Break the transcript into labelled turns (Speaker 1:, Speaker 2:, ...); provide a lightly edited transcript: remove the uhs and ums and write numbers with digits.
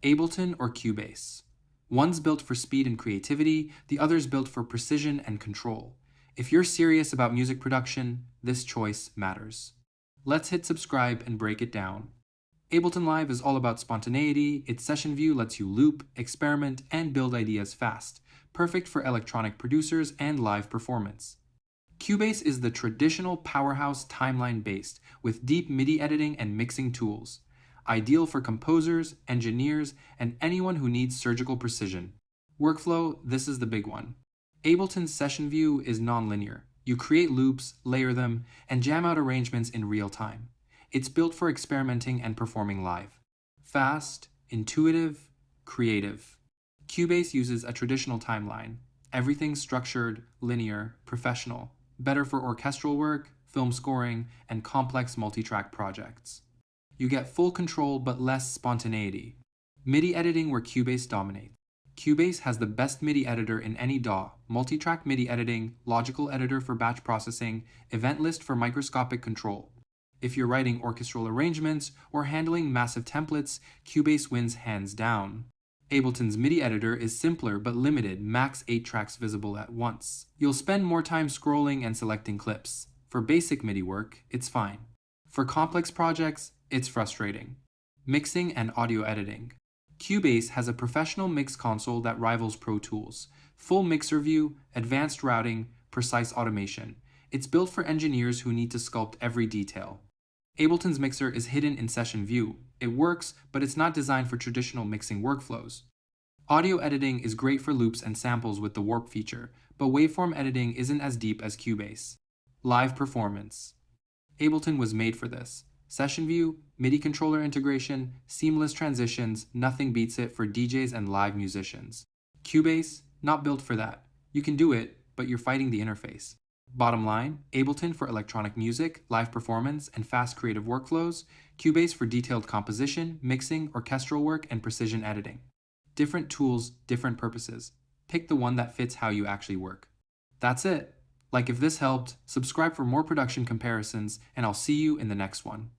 Speaker 1: Ableton or Cubase. One's built for speed and creativity, the other's built for precision and control. If you're serious about music production, this choice matters. Let's hit subscribe and break it down. Ableton Live is all about spontaneity. Its session view lets you loop, experiment, and build ideas fast, perfect for electronic producers and live performance. Cubase is the traditional powerhouse timeline-based, with deep MIDI editing and mixing tools, ideal for composers, engineers, and anyone who needs surgical precision. Workflow, this is the big one. Ableton's session view is non-linear. You create loops, layer them, and jam out arrangements in real time. It's built for experimenting and performing live. Fast, intuitive, creative. Cubase uses a traditional timeline. Everything's structured, linear, professional. Better for orchestral work, film scoring, and complex multi-track projects. You get full control but less spontaneity. MIDI editing where Cubase dominates. Cubase has the best MIDI editor in any DAW, multi-track MIDI editing, logical editor for batch processing, event list for microscopic control. If you're writing orchestral arrangements or handling massive templates, Cubase wins hands down. Ableton's MIDI editor is simpler but limited, max 8 tracks visible at once. You'll spend more time scrolling and selecting clips. For basic MIDI work, it's fine. For complex projects, it's frustrating. Mixing and audio editing. Cubase has a professional mix console that rivals Pro Tools. Full mixer view, advanced routing, precise automation. It's built for engineers who need to sculpt every detail. Ableton's mixer is hidden in session view. It works, but it's not designed for traditional mixing workflows. Audio editing is great for loops and samples with the warp feature, but waveform editing isn't as deep as Cubase. Live performance. Ableton was made for this. Session view, MIDI controller integration, seamless transitions, nothing beats it for DJs and live musicians. Cubase, not built for that. You can do it, but you're fighting the interface. Bottom line, Ableton for electronic music, live performance, and fast creative workflows, Cubase for detailed composition, mixing, orchestral work, and precision editing. Different tools, different purposes. Pick the one that fits how you actually work. That's it. Like if this helped, subscribe for more production comparisons, and I'll see you in the next one.